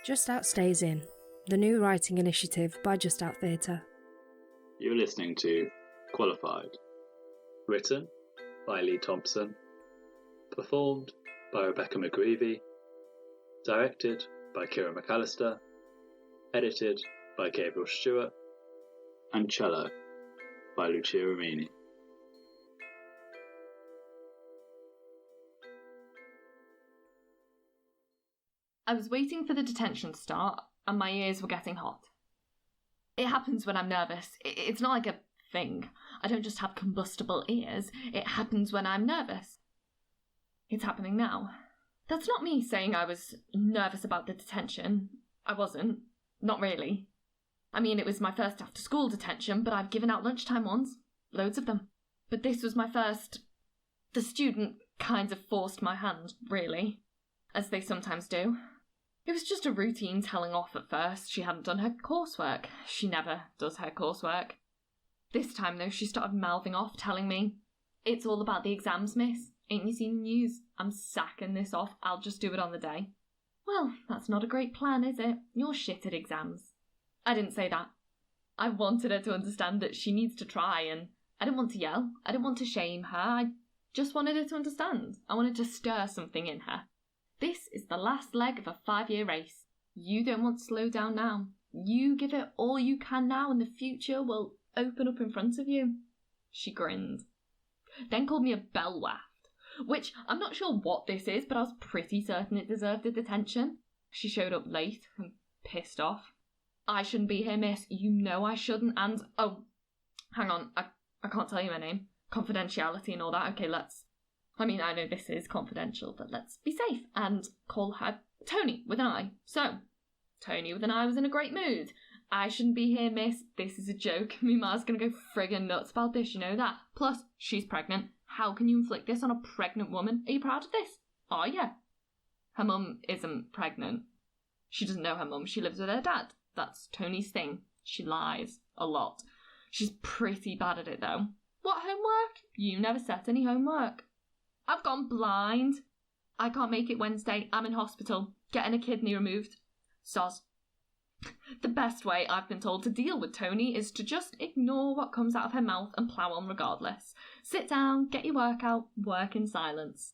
JustOut Stays In, the new writing initiative by JustOut Theatre. You're listening to Qualified, written by Lee Thompson, performed by Rebecca McGreevy, directed by Keira MacAlister, edited by Gabriel Stewart, and Cello by Lucia Rimini. I was waiting for the detention to start, and my ears were getting hot. It happens when I'm nervous. It's not like a thing. I don't just have combustible ears. It happens when I'm nervous. It's happening now. That's not me saying I was nervous about the detention. I wasn't. Not really. I mean, it was my first after-school detention, but I've given out lunchtime ones. Loads of them. But this was my first. The student kind of forced my hand, really. As they sometimes do. It was just a routine telling off at first. She hadn't done her coursework. She never does her coursework. This time, though, she started mouthing off, telling me, "It's all about the exams, miss. Ain't you seen the news? I'm sacking this off. I'll just do it on the day." Well, that's not a great plan, is it? You're shit at exams. I didn't say that. I wanted her to understand that she needs to try, and I didn't want to yell. I didn't want to shame her. I just wanted her to understand. I wanted to stir something in her. This is the last leg of a 5-year race. You don't want to slow down now. You give it all you can now and the future will open up in front of you. She grinned. Then called me a bellwaft, which I'm not sure what this is, but I was pretty certain it deserved a detention. She showed up late and pissed off. "I shouldn't be here, miss. You know I shouldn't, and..." "Oh, hang on, I can't tell you her name. Confidentiality and all that. Okay, I know this is confidential, but let's be safe and call her Tony with an I. So, Tony with an I was in a great mood. "I shouldn't be here, miss. This is a joke. Me ma's gonna go friggin' nuts about this, you know that. Plus, she's pregnant. How can you inflict this on a pregnant woman? Are you proud of this? Are you?" Her mum isn't pregnant. She doesn't know her mum. She lives with her dad. That's Tony's thing. She lies. A lot. She's pretty bad at it, though. "What homework? You never set any homework." "I've gone blind. I can't make it Wednesday. I'm in hospital. Getting a kidney removed." Soz. The best way I've been told to deal with Tony is to just ignore what comes out of her mouth and plough on regardless. Sit down, get your work out, work in silence.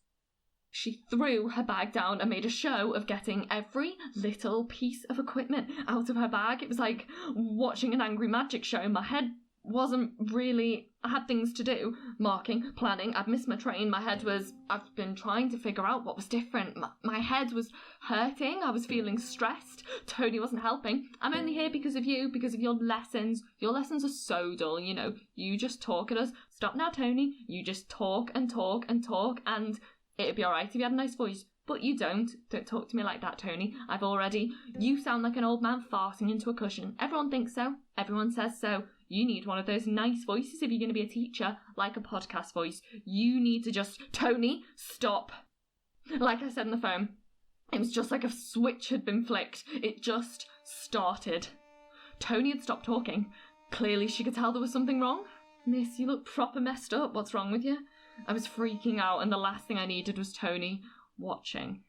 She threw her bag down and made a show of getting every little piece of equipment out of her bag. It was like watching an angry magic show. My head wasn't really... I had things to do. Marking, planning. I'd missed my train. My head was... I've been trying to figure out what was different. My head was hurting. I was feeling stressed. Tony wasn't helping. "I'm only here because of you, because of your lessons. Your lessons are so dull, you know. You just talk at us. Stop now, Tony. You just talk and talk and talk, and it'd be alright if you had a nice voice. But you don't. Don't talk to me like that, Tony. You sound like an old man farting into a cushion. Everyone thinks so. Everyone says so. You need one of those nice voices if you're going to be a teacher, like a podcast voice. You need to just... Tony, stop." Like I said on the phone, it was just like a switch had been flicked. It just started. Tony had stopped talking. Clearly she could tell there was something wrong. "Miss, you look proper messed up. What's wrong with you?" I was freaking out, and the last thing I needed was Tony watching.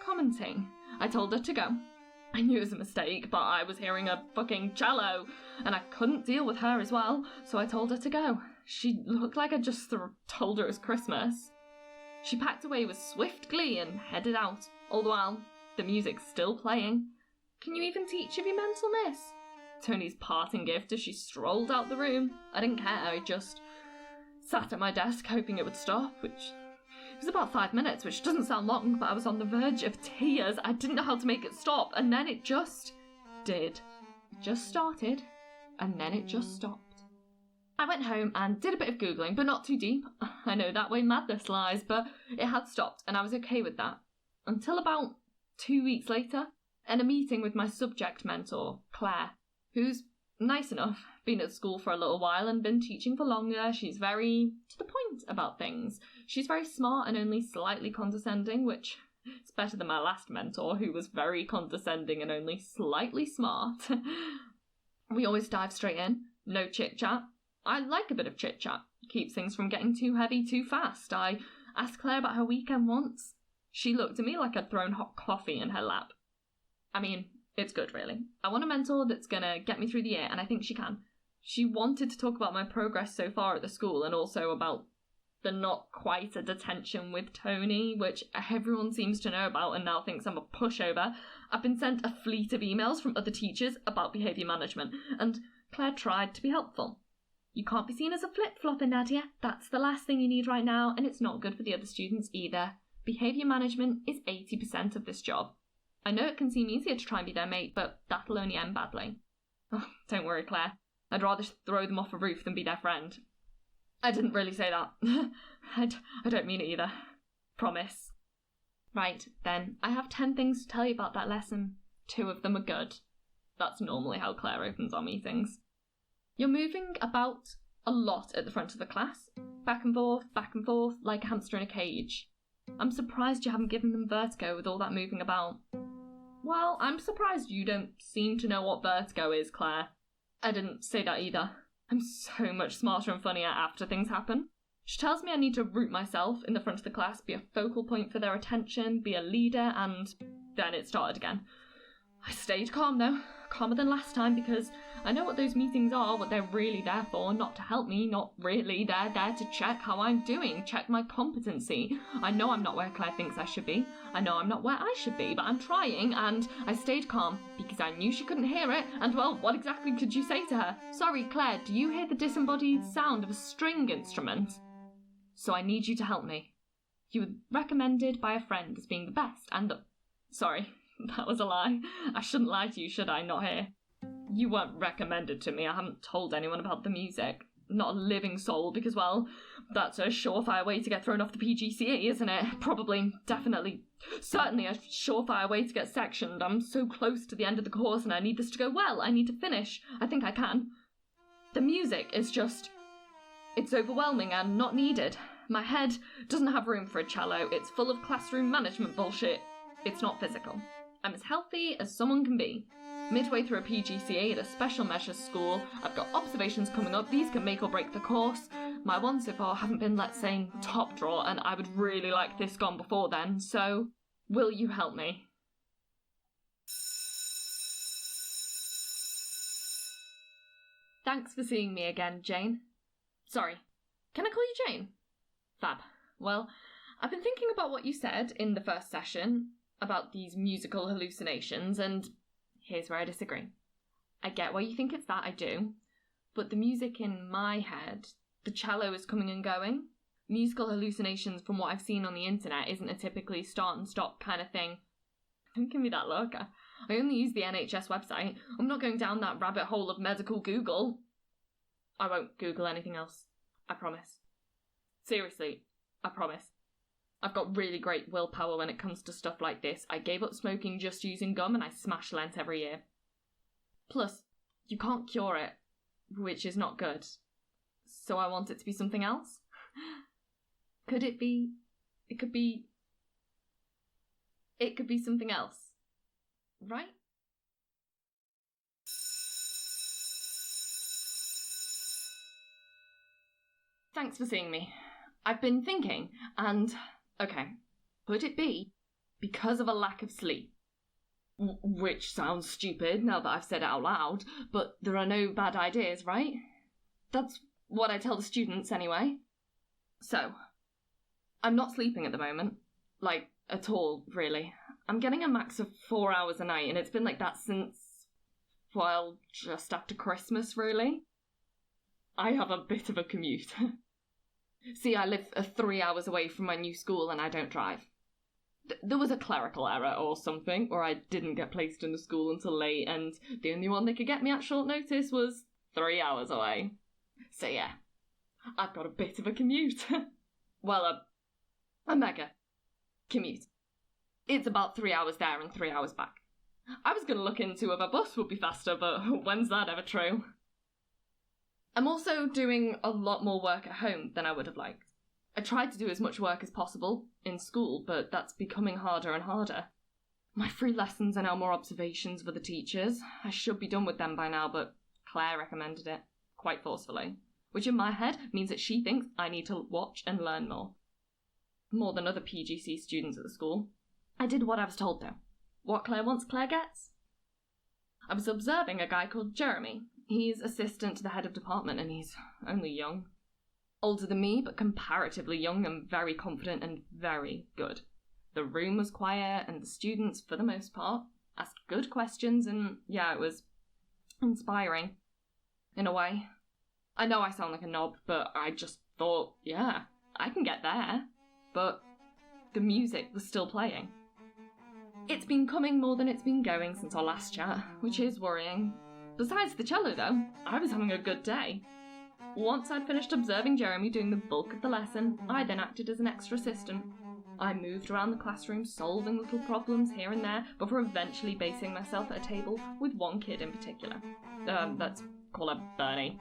Commenting. I told her to go. I knew it was a mistake, but I was hearing a fucking cello, and I couldn't deal with her as well, so I told her to go. She looked like I just told her it was Christmas. She packed away with swift glee and headed out, all the while the music's still playing. "Can you even teach if you're mental, miss?" Tony's parting gift as she strolled out the room. I didn't care, I just sat at my desk hoping it would stop, which... It was about 5 minutes, which doesn't sound long, but I was on the verge of tears. I didn't know how to make it stop, and then it just did. It just started, and then it just stopped. I went home and did a bit of Googling, but not too deep. I know that way madness lies, but it had stopped, and I was okay with that. Until about 2 weeks later, in a meeting with my subject mentor, Claire, who's nice enough, been at school for a little while and been teaching for longer. She's very to the point about things. She's very smart and only slightly condescending, which is better than my last mentor, who was very condescending and only slightly smart. We always dive straight in. No chit-chat. I like a bit of chit-chat. Keeps things from getting too heavy too fast. I asked Claire about her weekend once. She looked at me like I'd thrown hot coffee in her lap. I mean, it's good, really. I want a mentor that's gonna get me through the year, and I think she can. She wanted to talk about my progress so far at the school, and also about the not quite a detention with Tony, which everyone seems to know about and now thinks I'm a pushover. I've been sent a fleet of emails from other teachers about behaviour management, and Claire tried to be helpful. You can't be seen as a flip-flopper, Nadia. That's the last thing you need right now, and it's not good for the other students either. Behaviour management is 80% of this job. I know it can seem easier to try and be their mate, but that'll only end badly. Oh, don't worry, Claire. I'd rather throw them off a roof than be their friend. I didn't really say that. I don't mean it either. Promise. Right, then. I have 10 things to tell you about that lesson. 2 of them are good. That's normally how Claire opens our meetings. You're moving about a lot at the front of the class. Back and forth, like a hamster in a cage. I'm surprised you haven't given them vertigo with all that moving about. Well, I'm surprised you don't seem to know what vertigo is, Claire. I didn't say that either. I'm so much smarter and funnier after things happen. She tells me I need to root myself in the front of the class, be a focal point for their attention, be a leader, and then it started again. I stayed calm though, calmer than last time, because I know what those meetings are, what they're really there for, not to help me, not really. They're there to check how I'm doing, check my competency. I know I'm not where Claire thinks I should be. I know I'm not where I should be, but I'm trying, and I stayed calm because I knew she couldn't hear it, and well, what exactly could you say to her? Sorry, Claire, do you hear the disembodied sound of a string instrument? So I need you to help me. You were recommended by a friend as being the best, and Sorry, that was a lie. I shouldn't lie to you, should I? Not here. You weren't recommended to me. I haven't told anyone about the music. Not a living soul, because, well, that's a surefire way to get thrown off the PGCE, isn't it? Probably, definitely, certainly a surefire way to get sectioned. I'm so close to the end of the course and I need this to go well. I need to finish. I think I can. The music is just... it's overwhelming and not needed. My head doesn't have room for a cello. It's full of classroom management bullshit. It's not physical. I'm as healthy as someone can be. Midway through a PGCE at a special measures school, I've got observations coming up. These can make or break the course. My ones so far haven't been, let's say, top draw, and I would really like this gone before then, so will you help me? Thanks for seeing me again, Jane. Sorry, can I call you Jane? Fab. Well, I've been thinking about what you said in the first session about these musical hallucinations, and here's where I disagree. I get why you think it's that, I do, but the music in my head, the cello is coming and going. Musical hallucinations, from what I've seen on the internet, isn't a typically start and stop kind of thing. Don't give me that look. I only use the NHS website. I'm not going down that rabbit hole of medical Google. I won't Google anything else. I promise. Seriously, I promise. I've got really great willpower when it comes to stuff like this. I gave up smoking just using gum and I smash Lent every year. Plus, you can't cure it, which is not good. So I want it to be something else. Could it be... It could be something else. Right? Thanks for seeing me. I've been thinking, and... okay, could it be because of a lack of sleep? Which sounds stupid now that I've said it out loud, but there are no bad ideas, right? That's what I tell the students anyway. So, I'm not sleeping at the moment. Like, at all, really. I'm getting a max of 4 hours a night, and it's been like that since, well, just after Christmas, really. I have a bit of a commute. See, I live 3 hours away from my new school and I don't drive. There was a clerical error or something, or I didn't get placed in the school until late, and the only one they could get me at short notice was 3 hours away. So yeah, I've got a bit of a commute. Well, a mega commute. It's about 3 hours there and 3 hours back. I was going to look into if a bus would be faster, but when's that ever true? I'm also doing a lot more work at home than I would have liked. I tried to do as much work as possible in school, but that's becoming harder and harder. My free lessons are now more observations for the teachers. I should be done with them by now, but Claire recommended it, quite forcefully, which in my head means that she thinks I need to watch and learn more. More than other PGC students at the school. I did what I was told, though. What Claire wants, Claire gets. I was observing a guy called Jeremy. He's assistant to the head of department and he's only young. Older than me, but comparatively young and very confident and very good. The room was quiet and the students, for the most part, asked good questions and, yeah, it was inspiring. In a way. I know I sound like a knob, but I just thought, yeah, I can get there. But the music was still playing. It's been coming more than it's been going since our last chat, which is worrying. Besides the cello, though, I was having a good day. Once I'd finished observing Jeremy doing the bulk of the lesson, I then acted as an extra assistant. I moved around the classroom, solving little problems here and there, before eventually basing myself at a table with one kid in particular. Let's call her Bernie.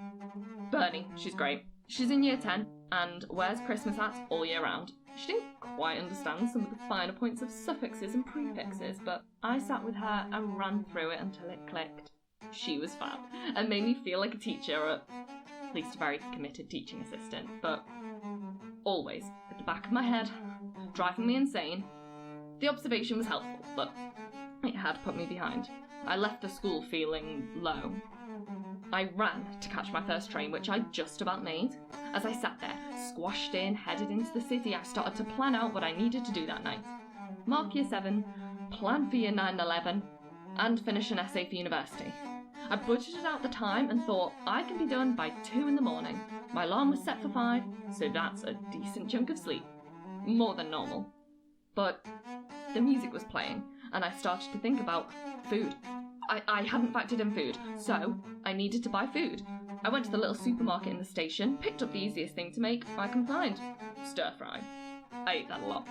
Bernie, she's great. She's in year 10 and wears Christmas hats all year round. She didn't quite understand some of the finer points of suffixes and prefixes, but I sat with her and ran through it until it clicked. She was fab and made me feel like a teacher, or at least a very committed teaching assistant, but always at the back of my head, driving me insane. The observation was helpful, but it had put me behind. I left the school feeling low. I ran to catch my first train, which I just about made. As I sat there, squashed in, headed into the city, I started to plan out what I needed to do that night. Mark year 7, plan for year 9 and 11, and finish an essay for university. I budgeted out the time and thought I can be done by 2 in the morning. My alarm was set for 5, so that's a decent chunk of sleep. More than normal. But the music was playing, and I started to think about food. I hadn't factored in food, so I needed to buy food. I went to the little supermarket in the station, picked up the easiest thing to make I can find. Stir fry. I ate that a lot.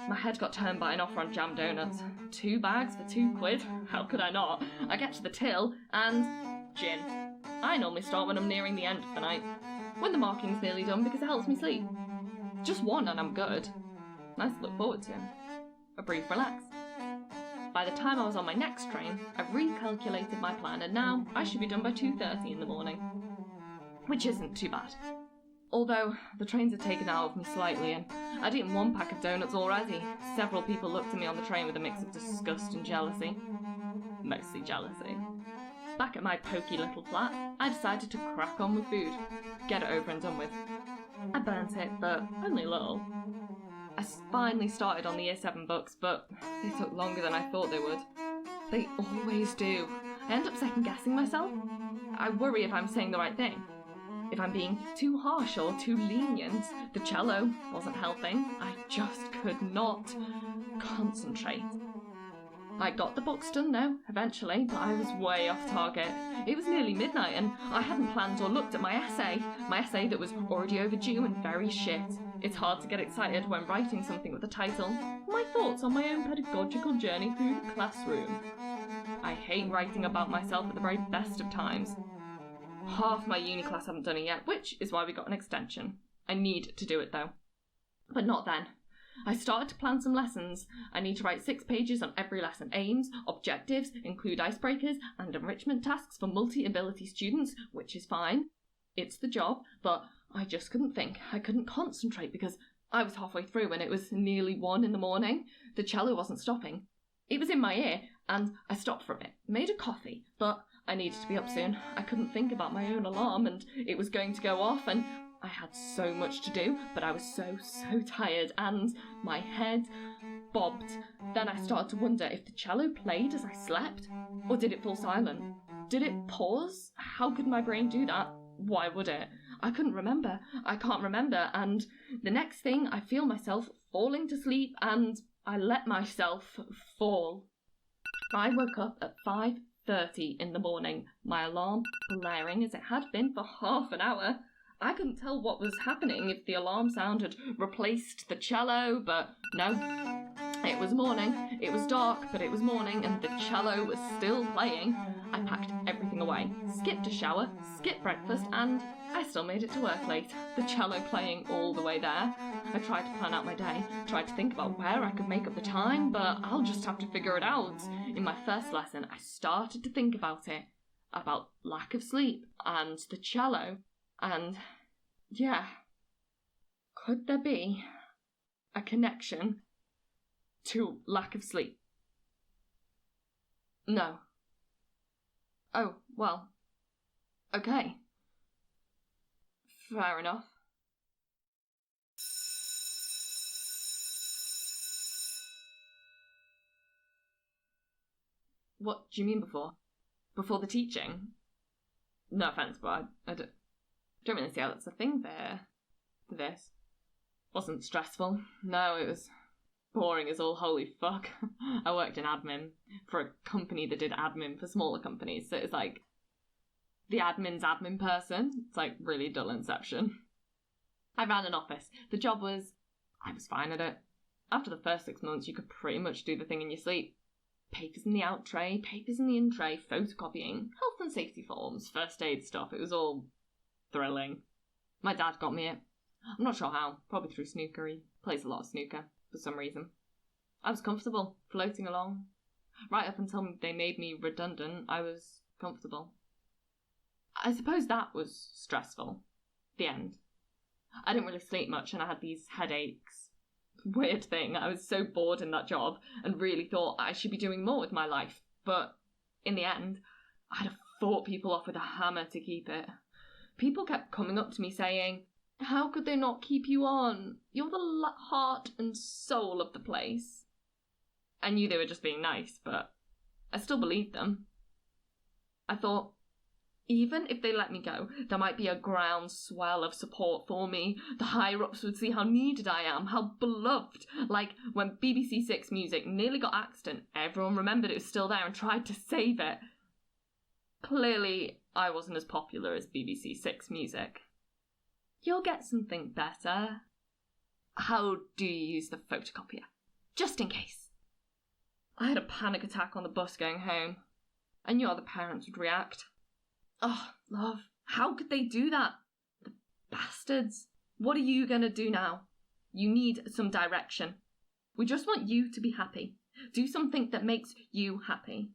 My head got turned by an offer on jam donuts. 2 bags for £2. How could I not? I get to the till, and gin. I normally start when I'm nearing the end of the night, when the marking's nearly done because it helps me sleep. Just one and I'm good. Nice to look forward to. A brief relax. By the time I was on my next train, I recalculated my plan and now I should be done by 2:30 in the morning. Which isn't too bad. Although, the trains had taken out of me slightly and I'd eaten 1 pack of donuts already. Several people looked at me on the train with a mix of disgust and jealousy. Mostly jealousy. Back at my pokey little flat, I decided to crack on with food. Get it over and done with. I burnt it, but only a little. I finally started on the year 7 books, but they took longer than I thought they would. They always do. I end up second-guessing myself. I worry if I'm saying the right thing. If I'm being too harsh or too lenient. The cello wasn't helping. I just could not concentrate. I got the books done now, eventually, but I was way off target. It was nearly midnight and I hadn't planned or looked at my essay that was already overdue and very shit. It's hard to get excited when writing something with a title. My thoughts on my own pedagogical journey through the classroom. I hate writing about myself at the very best of times. Half my uni class haven't done it yet, which is why we got an extension. I need to do it though. But not then. I started to plan some lessons. I need to write 6 pages on every lesson. Aims, objectives, include icebreakers and enrichment tasks for multi-ability students, which is fine. It's the job, but I just couldn't think. I couldn't concentrate because I was halfway through and it was nearly 1 in the morning. The cello wasn't stopping. It was in my ear and I stopped for a bit, made a coffee, but I needed to be up soon. I couldn't think about my own alarm and it was going to go off and I had so much to do, but I was so tired and my head bobbed. Then I started to wonder if the cello played as I slept, or did it fall silent? Did it pause? How could my brain do that? Why would it? I couldn't remember. I can't remember, and the next thing I feel myself falling to sleep and I let myself fall. I woke up at 5:30 in the morning, my alarm blaring as it had been for half an hour. I couldn't tell what was happening, if the alarm sound had replaced the cello, but no. It was morning. It was dark, but it was morning, and the cello was still playing. I packed everything away, skipped a shower, skipped breakfast, and I still made it to work late. The cello playing all the way there. I tried to plan out my day, tried to think about where I could make up the time, but I'll just have to figure it out. In my first lesson, I started to think about it, about lack of sleep, and the cello. And, yeah, could there be a connection to lack of sleep? No. Oh, well. Okay. Fair enough. What do you mean before? Before the teaching? No offence, but I don't really see how that's a thing for this. Wasn't stressful. No, it was boring as all holy fuck. I worked in admin for a company that did admin for smaller companies, so it's like the admin's admin person. It's like really dull inception. I ran an office. The job was... I was fine at it. After the first 6 months, you could pretty much do the thing in your sleep. Papers in the out tray, papers in the in tray, photocopying, health and safety forms, first aid stuff. It was all thrilling. My dad got me it. I'm not sure how. Probably through snooker. He plays a lot of snooker for some reason. I was comfortable, floating along. Right up until they made me redundant, I was comfortable. I suppose that was stressful. The end. I didn't really sleep much and I had these headaches. Weird thing, I was so bored in that job and really thought I should be doing more with my life. But in the end, I'd have fought people off with a hammer to keep it. People kept coming up to me saying, "How could they not keep you on? You're the heart and soul of the place." I knew they were just being nice, but I still believed them. I thought, even if they let me go, there might be a groundswell of support for me. The higher-ups would see how needed I am, how beloved. Like when BBC Six music nearly got axed, everyone remembered it was still there and tried to save it. Clearly, I wasn't as popular as BBC Six music. You'll get something better. How do you use the photocopier? Just in case. I had a panic attack on the bus going home. I knew how the parents would react. Oh, love, how could they do that? The bastards. What are you going to do now? You need some direction. We just want you to be happy. Do something that makes you happy.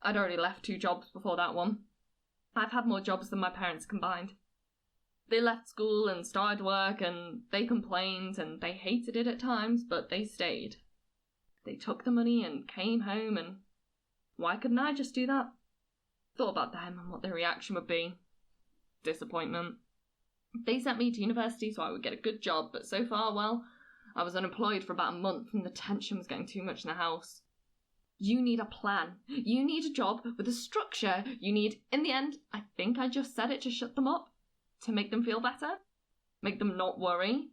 I'd already left 2 jobs before that one. I've had more jobs than my parents combined. They left school and started work and they complained and they hated it at times, but they stayed. They took the money and came home, and why couldn't I just do that? Thought about them and what their reaction would be. Disappointment. They sent me to university so I would get a good job, but so far, well, I was unemployed for about a month and the tension was getting too much in the house. You need a plan. You need a job with a structure. You need, in the end, I think I just said it to shut them up, to make them feel better, make them not worry.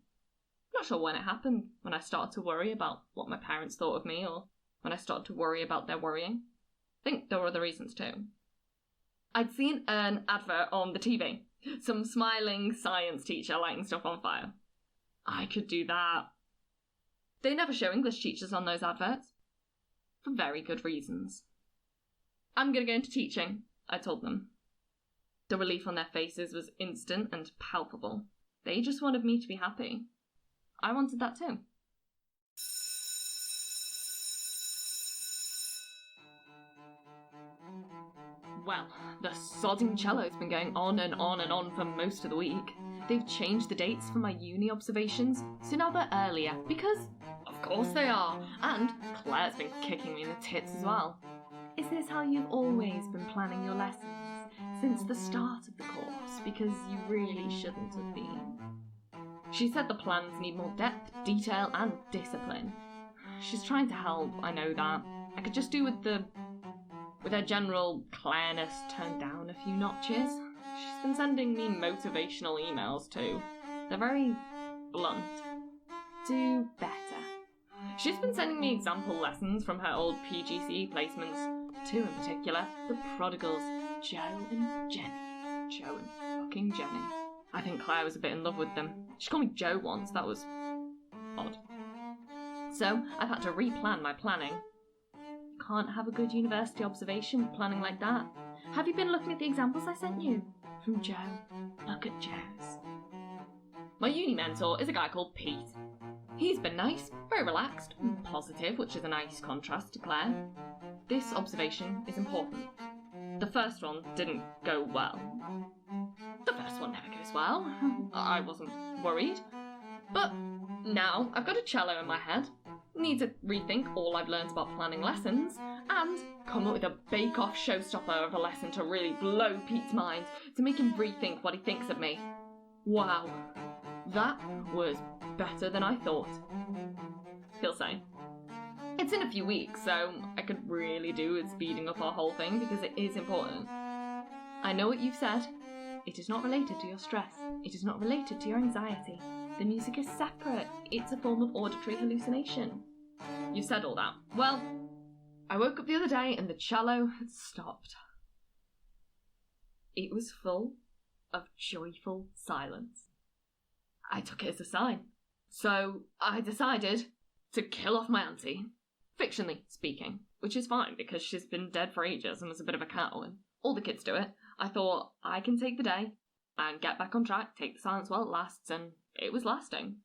Not sure when it happened, when I started to worry about what my parents thought of me, or when I started to worry about their worrying. I think there were other reasons too. I'd seen an advert on the TV, some smiling science teacher lighting stuff on fire. I could do that. They never show English teachers on those adverts, for very good reasons. I'm going to go into teaching, I told them. The relief on their faces was instant and palpable. They just wanted me to be happy. I wanted that too. Well, the sodding cello's been going on and on and on for most of the week. They've changed the dates for my uni observations, so now they're earlier, because of course they are, and Claire's been kicking me in the tits as well. Is this how you've always been planning your lessons? Since the start of the course, because you really shouldn't have been. She said the plans need more depth, detail, and discipline. She's trying to help, I know that. I could just do with her general Clareness turned down a few notches. She's been sending me motivational emails too. They're very blunt. Do better. She's been sending me example lessons from her old PGCE placements. 2 in particular, the prodigals, Joe and Jenny. Joe and fucking Jenny. I think Claire was a bit in love with them. She called me Joe once, that was odd. So, I've had to replan my planning. Can't have a good university observation with planning like that. Have you been looking at the examples I sent you? From Joe. Look at Joe's. My uni mentor is a guy called Pete. He's been nice, very relaxed, and positive, which is a nice contrast to Claire. This observation is important. The first one didn't go well. The first one never goes well. I wasn't worried. But now I've got a cello in my head. Need to rethink all I've learned about planning lessons, and come up with a bake-off showstopper of a lesson to really blow Pete's mind, to make him rethink what he thinks of me. Wow, that was better than I thought. He'll say. It's in a few weeks, so I could really do with speeding up our whole thing because it is important. I know what you've said. It is not related to your stress. It is not related to your anxiety. The music is separate. It's a form of auditory hallucination. You've said all that. Well, I woke up the other day and the cello had stopped. It was full of joyful silence. I took it as a sign. So I decided to kill off my auntie, fictionally speaking, which is fine because she's been dead for ages and was a bit of a cow and all the kids do it. I thought I can take the day and get back on track, take the silence while it lasts, and it was lasting.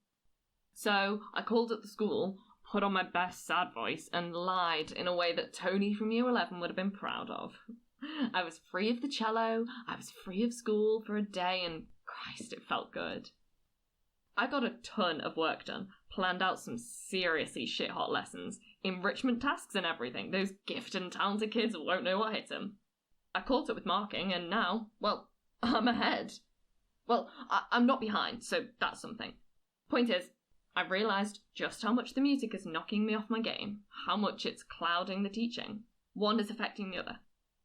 So I called up the school, put on my best sad voice, and lied in a way that Tony from Year 11 would have been proud of. I was free of the cello, I was free of school for a day, and Christ, it felt good. I got a ton of work done, planned out some seriously shit-hot lessons, enrichment tasks and everything. Those gifted and talented kids won't know what hit them. I caught up with marking, and now, well, I'm ahead. Well, I'm not behind, so that's something. Point is, I've realised just how much the music is knocking me off my game, how much it's clouding the teaching. One is affecting the other.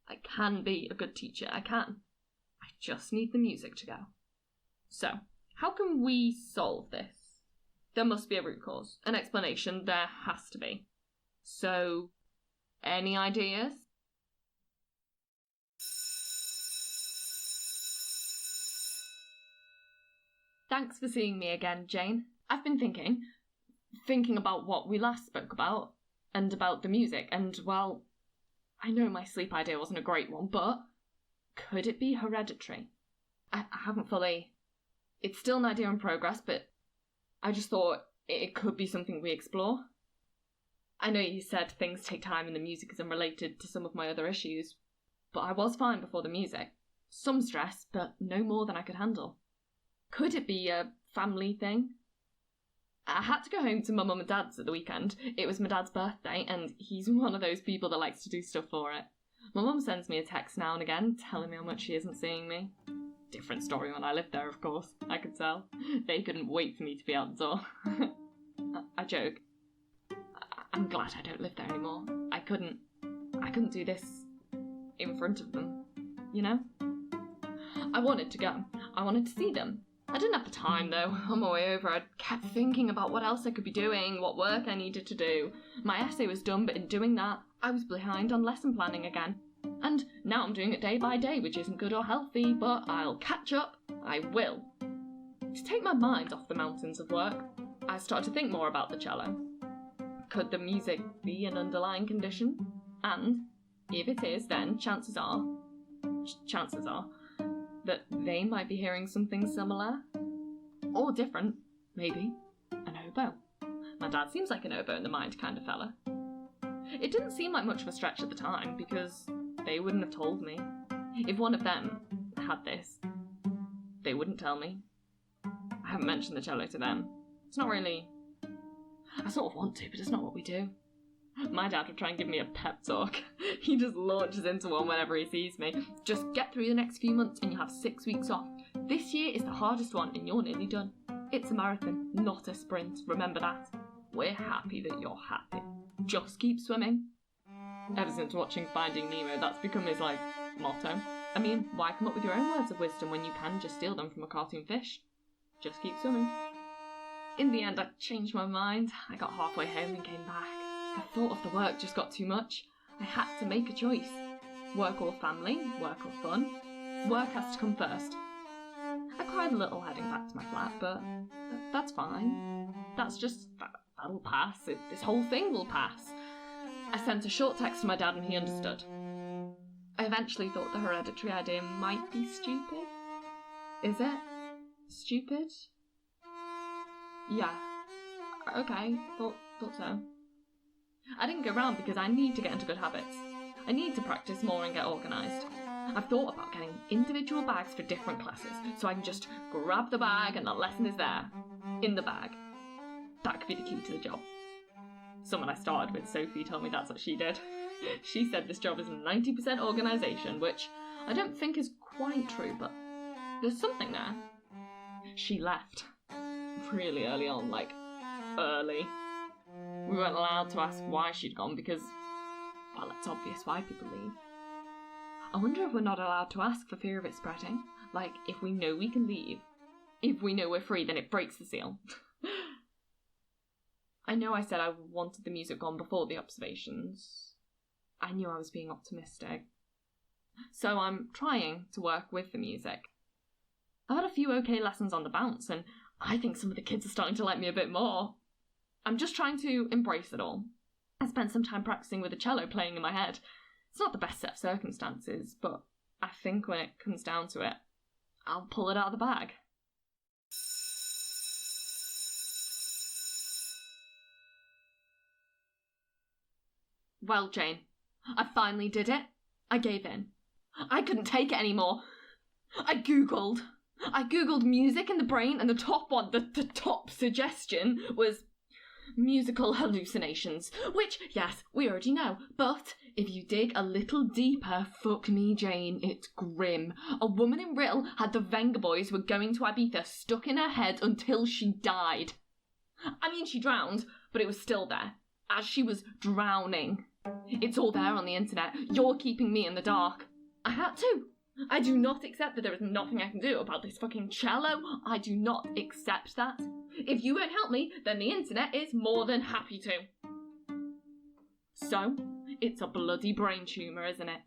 I can be a good teacher, I can. I just need the music to go. So, how can we solve this? There must be a root cause, an explanation, there has to be. So, any ideas? Thanks for seeing me again, Jane. I've been thinking about what we last spoke about, and about the music, and, well, I know my sleep idea wasn't a great one, but could it be hereditary? I haven't fully... It's still an idea in progress, but I just thought it could be something we explore. I know you said things take time and the music is unrelated to some of my other issues, but I was fine before the music. Some stress, but no more than I could handle. Could it be a family thing? I had to go home to my mum and dad's at the weekend. It was my dad's birthday, and he's one of those people that likes to do stuff for it. My mum sends me a text now and again, telling me how much she isn't seeing me. Different story when I lived there, of course, I could tell. They couldn't wait for me to be out the door. I joke. I'm glad I don't live there anymore. I couldn't do this in front of them, you know? I wanted to go. I wanted to see them. I didn't have the time, though. On my way over, I kept thinking about what else I could be doing, what work I needed to do. My essay was done, but in doing that, I was behind on lesson planning again. And now I'm doing it day by day, which isn't good or healthy, but I'll catch up. I will. To take my mind off the mountains of work, I started to think more about the cello. Could the music be an underlying condition? And if it is, then chances are that they might be hearing something similar. Or different, maybe. An oboe. My dad seems like an oboe in the mind kind of fella. It didn't seem like much of a stretch at the time, because they wouldn't have told me. If one of them had this, they wouldn't tell me. I haven't mentioned the cello to them. It's not really... I sort of want to, but it's not what we do. My dad would try and give me a pep talk. He just launches into one whenever he sees me. Just get through the next few months and you have 6 weeks off. This year is the hardest one and you're nearly done. It's a marathon, not a sprint. Remember that. We're happy that you're happy. Just keep swimming. Ever since watching Finding Nemo, that's become his, motto. I mean, why come up with your own words of wisdom when you can just steal them from a cartoon fish? Just keep swimming. In the end, I changed my mind. I got halfway home and came back. The thought of the work just got too much. I had to make a choice. Work or family, work or fun. Work has to come first. I cried a little heading back to my flat, but that's fine. That'll pass. This whole thing will pass. I sent a short text to my dad and he understood. I eventually thought the hereditary idea might be stupid. Is it? Stupid? Yeah. Okay, thought so. I didn't go round because I need to get into good habits. I need to practice more and get organised. I've thought about getting individual bags for different classes, so I can just grab the bag and the lesson is there. In the bag. That could be the key to the job. Someone I started with, Sophie, told me that's what she did. She said this job is 90% organisation, which I don't think is quite true, but there's something there. She left. Really early on, like, early. We weren't allowed to ask why she'd gone because, well, it's obvious why people leave. I wonder if we're not allowed to ask for fear of it spreading. Like, if we know we can leave, if we know we're free, then it breaks the seal. I know I said I wanted the music gone before the observations. I knew I was being optimistic. So I'm trying to work with the music. I've had a few okay lessons on the bounce, and I think some of the kids are starting to like me a bit more. I'm just trying to embrace it all. I spent some time practicing with the cello playing in my head. It's not the best set of circumstances, but I think when it comes down to it, I'll pull it out of the bag. Well, Jane, I finally did it. I gave in. I couldn't take it anymore. I googled music in the brain, and the top one, the top suggestion was musical hallucinations, which, yes, we already know, but if you dig a little deeper, fuck me, Jane, it's grim. A woman in Rill had the Venga Boys were going to Ibiza stuck in her head until she died. I mean, she drowned, but it was still there, as she was drowning. It's all there on the internet. You're keeping me in the dark. I had to. I do not accept that there is nothing I can do about this fucking cello. I do not accept that. If you won't help me, then the internet is more than happy to. So, it's a bloody brain tumour, isn't it?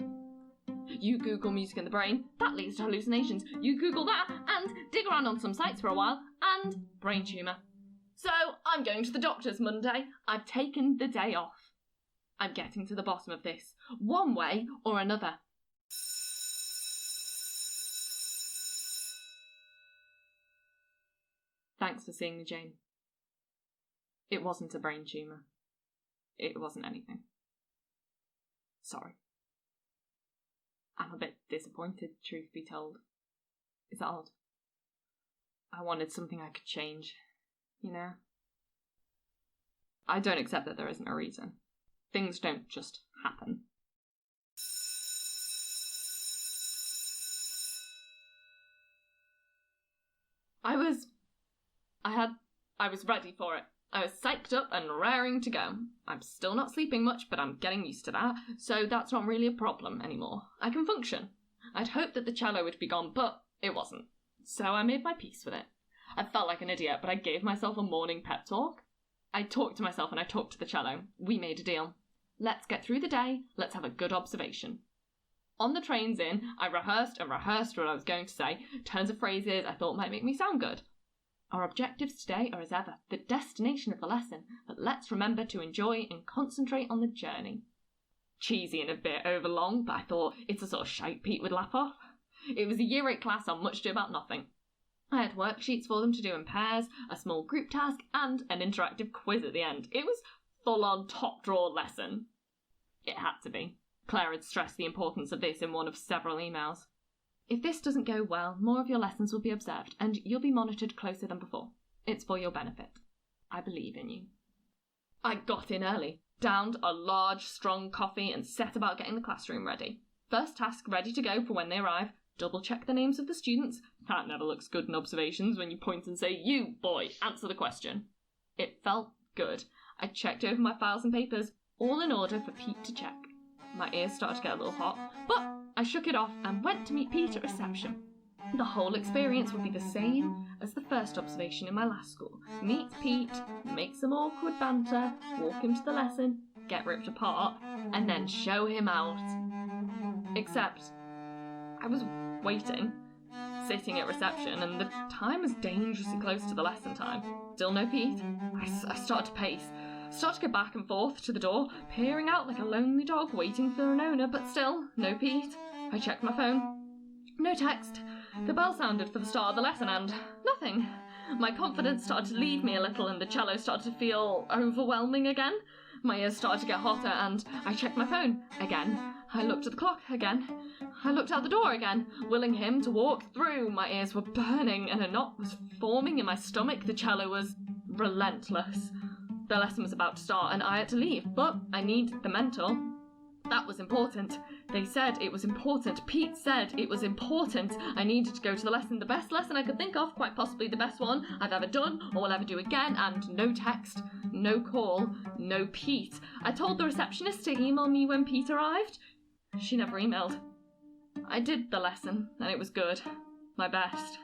You Google music in the brain, that leads to hallucinations. You Google that, and dig around on some sites for a while, and brain tumour. So, I'm going to the doctor's Monday. I've taken the day off. I'm getting to the bottom of this, one way or another. Thanks for seeing me, Jane. It wasn't a brain tumour. It wasn't anything. Sorry. I'm a bit disappointed, truth be told. Is that odd? I wanted something I could change, you know? I don't accept that there isn't a reason. Things don't just happen. I was ready for it. I was psyched up and raring to go. I'm still not sleeping much, but I'm getting used to that, so that's not really a problem anymore. I can function. I'd hoped that the cello would be gone, but it wasn't. So I made my peace with it. I felt like an idiot, but I gave myself a morning pep talk. I talked to myself and I talked to the cello. We made a deal. Let's get through the day, let's have a good observation. On the trains in, I rehearsed and rehearsed what I was going to say, turns of phrases I thought might make me sound good. Our objectives today are as ever, the destination of the lesson, but let's remember to enjoy and concentrate on the journey. Cheesy and a bit overlong, but I thought it's a sort of shite Pete would laugh off. It was a year 8 class on much ado about nothing. I had worksheets for them to do in pairs, a small group task, and an interactive quiz at the end. It was full-on top-drawer lesson. It had to be. Claire had stressed the importance of this in one of several emails. If this doesn't go well, more of your lessons will be observed, and you'll be monitored closer than before. It's for your benefit. I believe in you. I got in early, downed a large, strong coffee, and set about getting the classroom ready. First task ready to go for when they arrive. Double-check the names of the students. That never looks good in observations when you point and say, "You, boy, answer the question." It felt good. I checked over my files and papers, all in order for Pete to check. My ears started to get a little hot, but I shook it off and went to meet Pete at reception. The whole experience would be the same as the first observation in my last school. Meet Pete, make some awkward banter, walk him to the lesson, get ripped apart, and then show him out. Except, I was waiting, sitting at reception, and the time was dangerously close to the lesson time. Still no Pete. I started to pace. Started to go back and forth to the door, peering out like a lonely dog waiting for an owner, but still, no Pete. I checked my phone. No text. The bell sounded for the start of the lesson and nothing. My confidence started to leave me a little and the cello started to feel overwhelming again. My ears started to get hotter and I checked my phone again. I looked at the clock again. I looked out the door again, willing him to walk through. My ears were burning and a knot was forming in my stomach. The cello was relentless. The lesson was about to start and I had to leave, but I needed the mentor. That was important. They said it was important. Pete said it was important. I needed to go to the lesson, the best lesson I could think of, quite possibly the best one I've ever done or will ever do again, and no text, no call, no Pete. I told the receptionist to email me when Pete arrived. She never emailed. I did the lesson, and it was good. My best.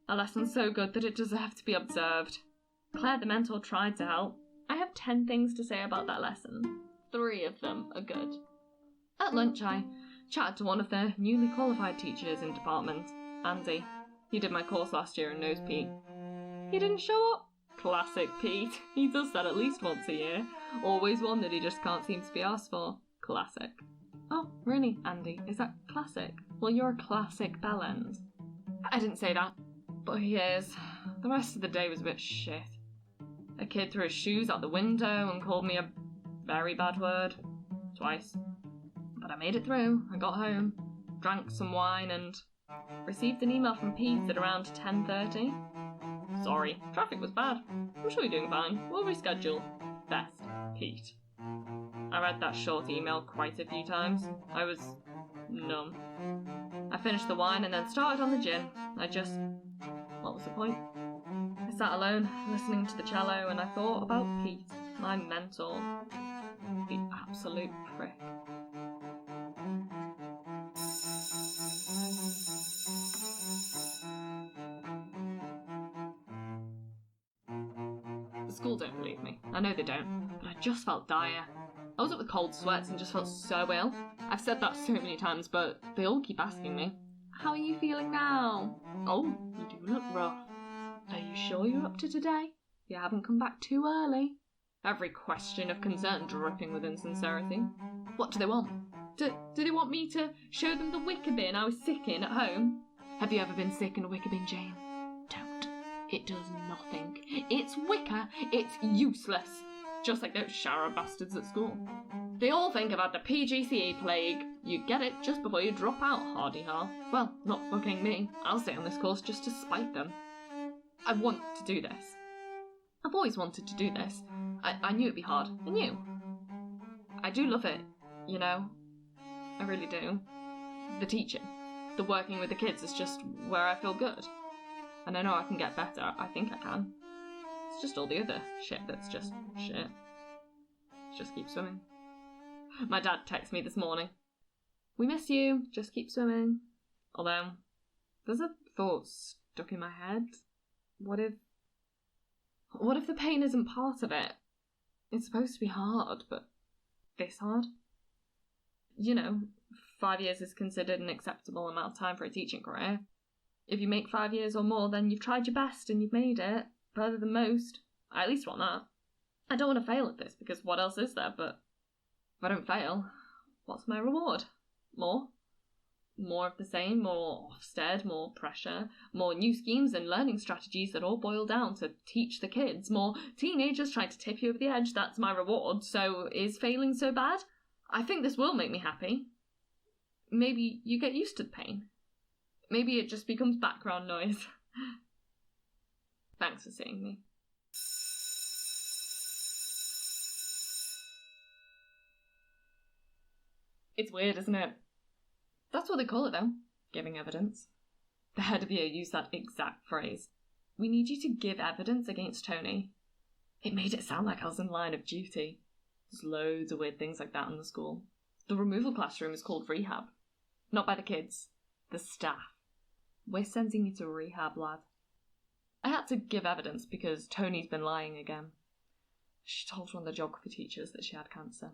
A lesson so good that it deserved to be observed. Claire, the mentor, tried to help. I have 10 things to say about that lesson. 3 of them are good. At lunch, I chatted to one of the newly qualified teachers in department, Andy. He did my course last year and knows Pete. He didn't show up. Classic Pete. He does that at least once a year. Always one that he just can't seem to be asked for. Classic. Oh, really, Andy? Is that classic? Well, you're a classic bellend. I didn't say that, but he is. The rest of the day was a bit shit. A kid threw his shoes out the window and called me a very bad word. Twice. But I made it through. I got home, drank some wine, and received an email from Pete at around 10:30. Sorry, traffic was bad. I'm sure you're doing fine. We'll reschedule. Best, Pete. I read that short email quite a few times. I was numb. I finished the wine and then started on the gin. What was the point? I sat alone, listening to the cello, and I thought about Pete, my mentor. The absolute prick. The school don't believe me. I know they don't, but I just felt dire. I was up with cold sweats and just felt so ill. I've said that so many times, but they all keep asking me, "How are you feeling now?" "Oh, you do look rough." "Are you sure you're up to today? You haven't come back too early." Every question of concern dripping with insincerity. What do they want? Do they want me to show them the wicker bin I was sick in at home? Have you ever been sick in a wicker bin, Jane? Don't. It does nothing. It's wicker. It's useless. Just like those shower bastards at school. They all think about the PGCE plague. You get it just before you drop out, hardy-har. Well, not fucking me. I'll stay on this course just to spite them. I want to do this. I've always wanted to do this. I knew it'd be hard. I knew. I do love it, you know. I really do. The teaching. The working with the kids is just where I feel good. And I know I can get better. I think I can. It's just all the other shit that's just shit. Just keep swimming. My dad texted me this morning. "We miss you, just keep swimming." Although, there's a thought stuck in my head. What if the pain isn't part of it? It's supposed to be hard, but this hard? You know, 5 years is considered an acceptable amount of time for a teaching career. If you make 5 years or more, then you've tried your best and you've made it. Better than most. I at least want that. I don't want to fail at this, because what else is there? But if I don't fail, what's my reward? More? More of the same, more Ofsted, more pressure, more new schemes and learning strategies that all boil down to teach the kids, more teenagers trying to tip you over the edge. That's my reward. So is failing so bad? I think this will make me happy. Maybe you get used to the pain. Maybe it just becomes background noise. Thanks for seeing me. It's weird, isn't it? That's what they call it, though. Giving evidence. The head of year used that exact phrase. "We need you to give evidence against Tony." It made it sound like I was in line of duty. There's loads of weird things like that in the school. The removal classroom is called rehab. Not by the kids. The staff. "We're sending you to rehab, lad." I had to give evidence because Tony's been lying again. She told one of the geography teachers that she had cancer.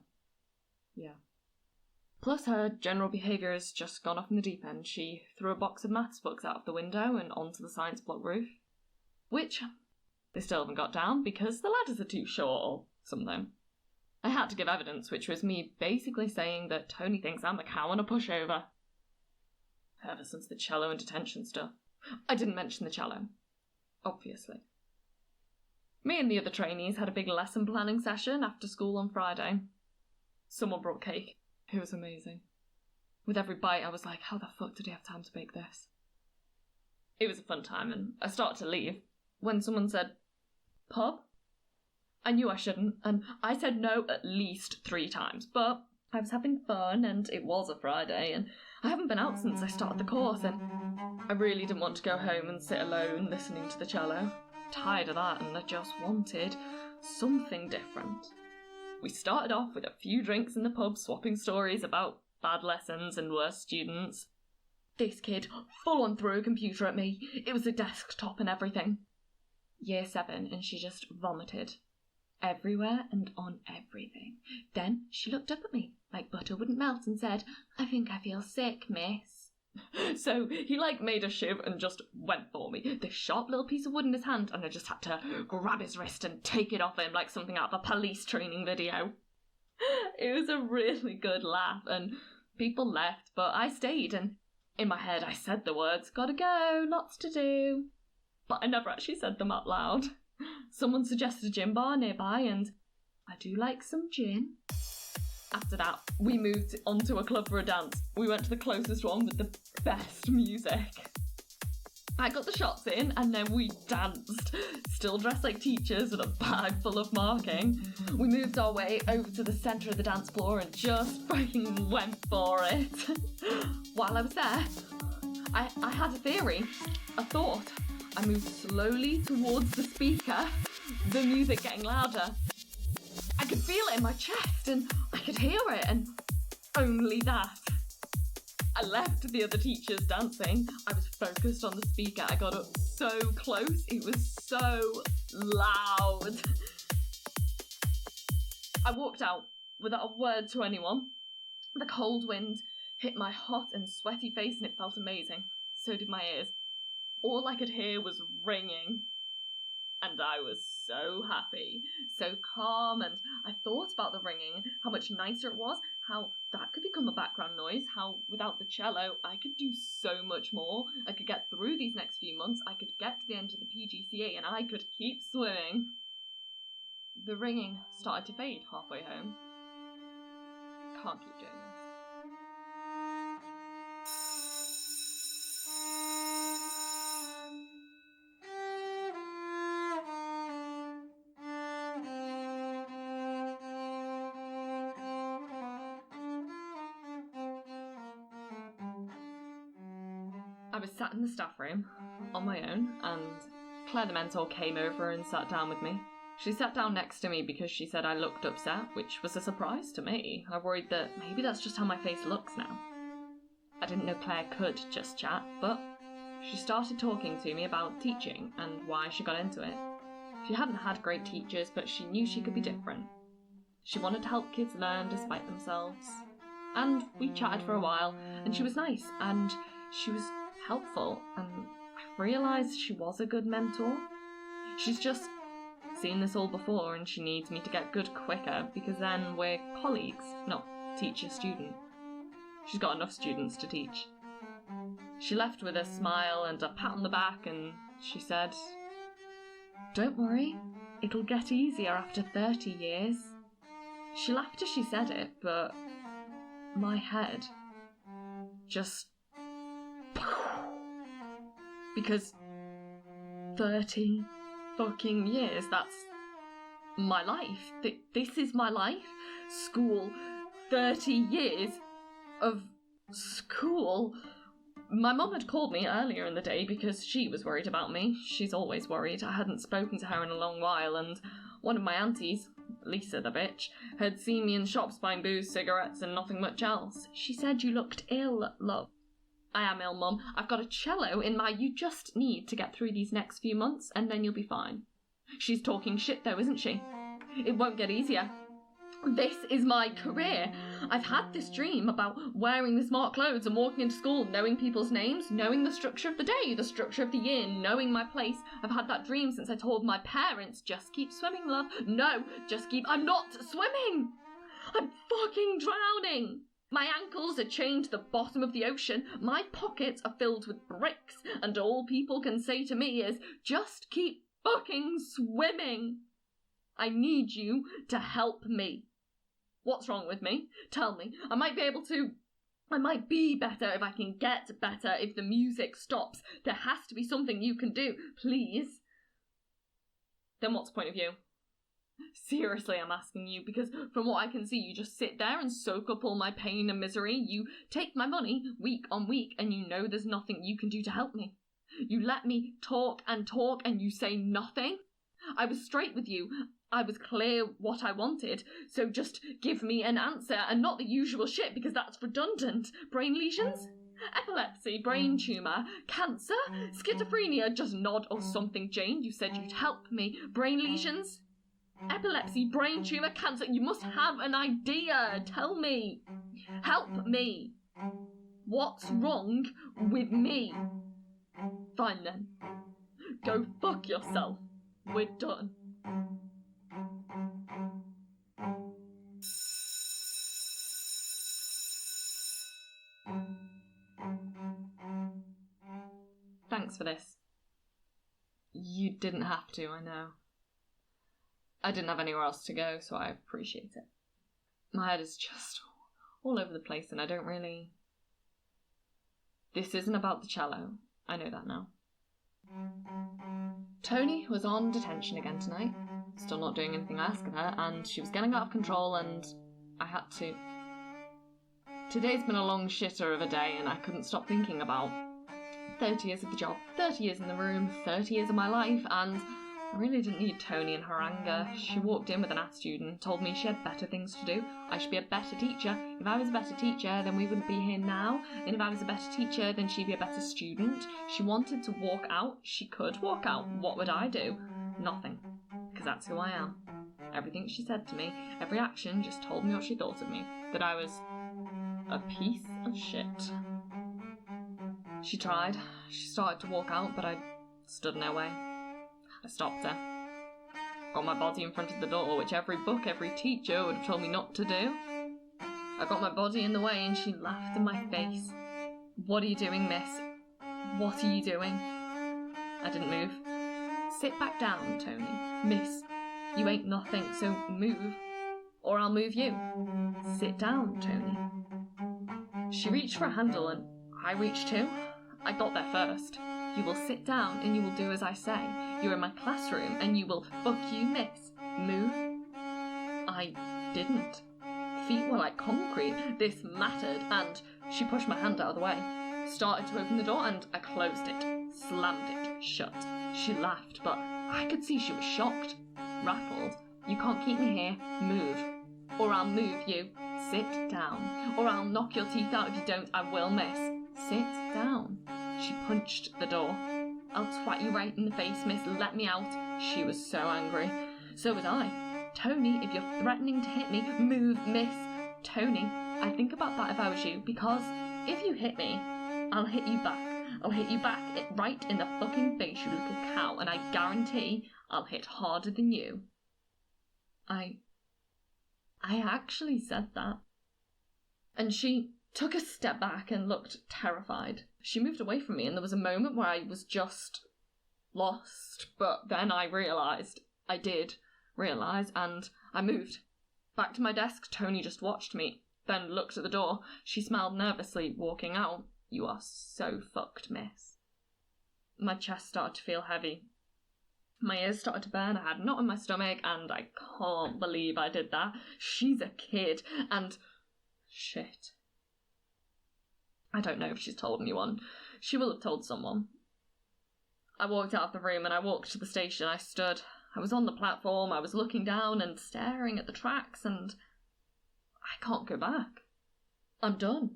Yeah. Plus, her general behaviour has just gone off in the deep end. She threw a box of maths books out of the window and onto the science block roof. Which they still haven't got down because the ladders are too short or something. I had to give evidence, which was me basically saying that Tony thinks I'm a cow and a pushover. Ever since the cello and detention stuff. I didn't mention the cello. Obviously. Me and the other trainees had a big lesson planning session after school on Friday. Someone brought cake. It was amazing. With every bite, I was like, how the fuck did he have time to bake this? It was a fun time, and I started to leave when someone said, "Pub?" I knew I shouldn't, and I said no at least 3 times, but I was having fun, and it was a Friday, and I haven't been out since I started the course, and I really didn't want to go home and sit alone listening to the cello. Tired of that, and I just wanted something different. We started off with a few drinks in the pub, swapping stories about bad lessons and worse students. This kid full on threw a computer at me. It was a desktop and everything. Year 7, and she just vomited. Everywhere and on everything. Then she looked up at me like butter wouldn't melt and said, "I think I feel sick, miss." So he made a shiv and just went for me. This sharp little piece of wood in his hand, and I just had to grab his wrist and take it off him like something out of a police training video. It was a really good laugh, and people left, but I stayed, and in my head I said the words, "Gotta go, lots to do." But I never actually said them out loud. Someone suggested a gin bar nearby, and I do like some gin. After that, we moved onto a club for a dance. We went to the closest one with the best music. I got the shots in, and then we danced, still dressed like teachers with a bag full of marking. We moved our way over to the centre of the dance floor and just fucking went for it. While I was there, I had a theory, a thought. I moved slowly towards the speaker, the music getting louder. I could feel it in my chest, and I could hear it, and only that. I left the other teachers dancing. I was focused on the speaker. I got up so close. It was so loud. I walked out without a word to anyone. The cold wind hit my hot and sweaty face, and it felt amazing. So did my ears. All I could hear was ringing. And I was so happy, so calm, and I thought about the ringing, how much nicer it was, how that could become a background noise, how without the cello I could do so much more. I could get through these next few months, I could get to the end of the PGCE, and I could keep swimming. The ringing started to fade halfway home. Can't keep doing this. I was sat in the staff room on my own, and Claire the mentor came over and sat down with me. She sat down next to me because she said I looked upset, which was a surprise to me. I worried that maybe that's just how my face looks now. I didn't know Claire could just chat, but she started talking to me about teaching and why she got into it. She hadn't had great teachers, but she knew she could be different. She wanted to help kids learn despite themselves. And we chatted for a while, and she was nice, and she was helpful, and I realised she was a good mentor. She's just seen this all before, and she needs me to get good quicker, because then we're colleagues, not teacher-student. She's got enough students to teach. She left with a smile and a pat on the back, and she said, "Don't worry, it'll get easier after 30 years. She laughed as she said it, but my head just... Because 30 fucking years, that's my life. This is my life. School. 30 years of school. My mum had called me earlier in the day because she was worried about me. She's always worried. I hadn't spoken to her in a long while, and one of my aunties, Lisa the bitch, had seen me in shops buying booze, cigarettes, and nothing much else. She said you looked ill, love. I am ill, Mum. I've got a cello in my... You just need to get through these next few months, and then you'll be fine. She's talking shit, though, isn't she? It won't get easier. This is my career. I've had this dream about wearing the smart clothes and walking into school, knowing people's names, knowing the structure of the day, the structure of the year, knowing my place. I've had that dream since I told my parents, just keep swimming, love. No, just keep... I'm not swimming! I'm fucking drowning! My ankles are chained to the bottom of the ocean, my pockets are filled with bricks, and all people can say to me is, just keep fucking swimming. I need you to help me. What's wrong with me? Tell me. I might be better if I can get better if the music stops. There has to be something you can do, please. Then what's the point of you? Seriously, I'm asking you, because from what I can see, you just sit there and soak up all my pain and misery. You take my money week on week, and you know there's nothing you can do to help me. You let me talk, and you say nothing. I was straight with you. I was clear what I wanted, so just give me an answer, and not the usual shit, because that's redundant. Brain lesions? Epilepsy, brain tumour, cancer, schizophrenia, just nod or something, Jane. You said you'd help me. Brain lesions? Epilepsy, brain tumour, cancer. You must have an idea. Tell me. Help me. What's wrong with me? Fine then. Go fuck yourself. We're done. Thanks for this. You didn't have to, I know. I didn't have anywhere else to go, so I appreciate it. My head is just all over the place, and I don't really... This isn't about the cello. I know that now. Tony was on detention again tonight, still not doing anything I asked of her, and she was getting out of control, and I had to... Today's been a long shitter of a day, and I couldn't stop thinking about 30 years of the job, 30 years in the room, 30 years of my life, and I really didn't need Tony and her anger. She walked in with an attitude and told me she had better things to do. I should be a better teacher. If I was a better teacher, then we wouldn't be here now. And if I was a better teacher, then she'd be a better student. She wanted to walk out. She could walk out. What would I do? Nothing. Because that's who I am. Everything she said to me, every action just told me what she thought of me. That I was a piece of shit. She tried. She started to walk out, but I stood in her way. I stopped her. Got my body in front of the door, which every book, every teacher would have told me not to do. I got my body in the way and she laughed in my face. What are you doing, miss? What are you doing? I didn't move. Sit back down, Tony. Miss, you ain't nothing, so move, or I'll move you. Sit down, Tony. She reached for a handle and I reached too. I got there first. You will sit down and you will do as I say. You're in my classroom and you will fuck you, miss. Move. I didn't. Feet were like concrete. This mattered, and she pushed my hand out of the way. Started to open the door and I closed it. Slammed it shut. She laughed, but I could see she was shocked. Rattled. You can't keep me here. Move. Or I'll move you. Sit down. Or I'll knock your teeth out if you don't. I will, miss. Sit down. She punched the door. I'll twat you right in the face, miss. Let me out. She was so angry. So was I. Tony, if you're threatening to hit me, move, miss. Tony, I'd think about that if I was you, because if you hit me, I'll hit you back. I'll hit you back right in the fucking face, you little cow, and I guarantee I'll hit harder than you. I actually said that. And she took a step back and looked terrified. She moved away from me, and there was a moment where I was just lost, but then I realised. I did realise, and I moved. Back to my desk. Tony just watched me, then looked at the door. She smiled nervously, walking out. You are so fucked, miss. My chest started to feel heavy. My ears started to burn. I had a knot in my stomach, and I can't believe I did that. She's a kid, and shit. I don't know if she's told anyone. She will have told someone. I walked out of the room and I walked to the station. I stood. I was on the platform. I was looking down and staring at the tracks, and I can't go back. I'm done.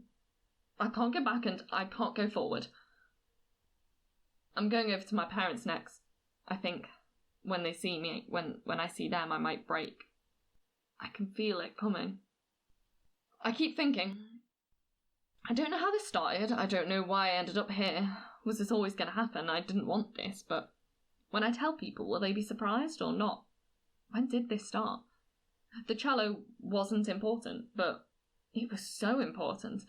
I can't go back and I can't go forward. I'm going over to my parents next. I think when they see me, when I see them, I might break. I can feel it coming. I keep thinking, I don't know how this started. I don't know why I ended up here. Was this always going to happen? I didn't want this, but when I tell people, will they be surprised or not? When did this start? The cello wasn't important, but it was so important.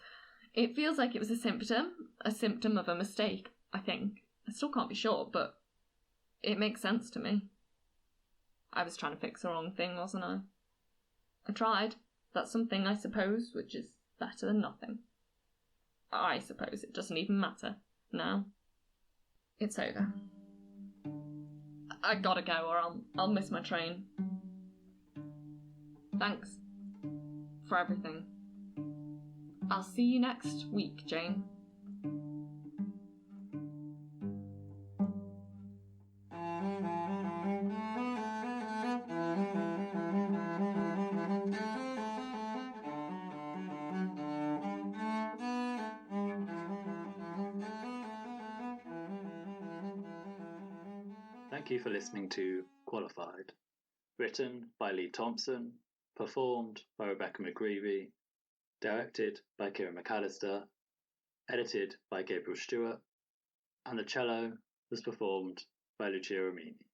It feels like it was a symptom of a mistake, I think. I still can't be sure, but it makes sense to me. I was trying to fix the wrong thing, wasn't I? I tried. That's something, I suppose, which is better than nothing. I suppose it doesn't even matter now. It's over. I gotta go or I'll miss my train. Thanks for everything. I'll see you next week, Jane. Thank you for listening to Qualified, written by Lee Thompson, performed by Rebecca McGreevy, directed by Keira MacAlister, edited by Gabriel Stewart, and the cello was performed by Lucia Rimini.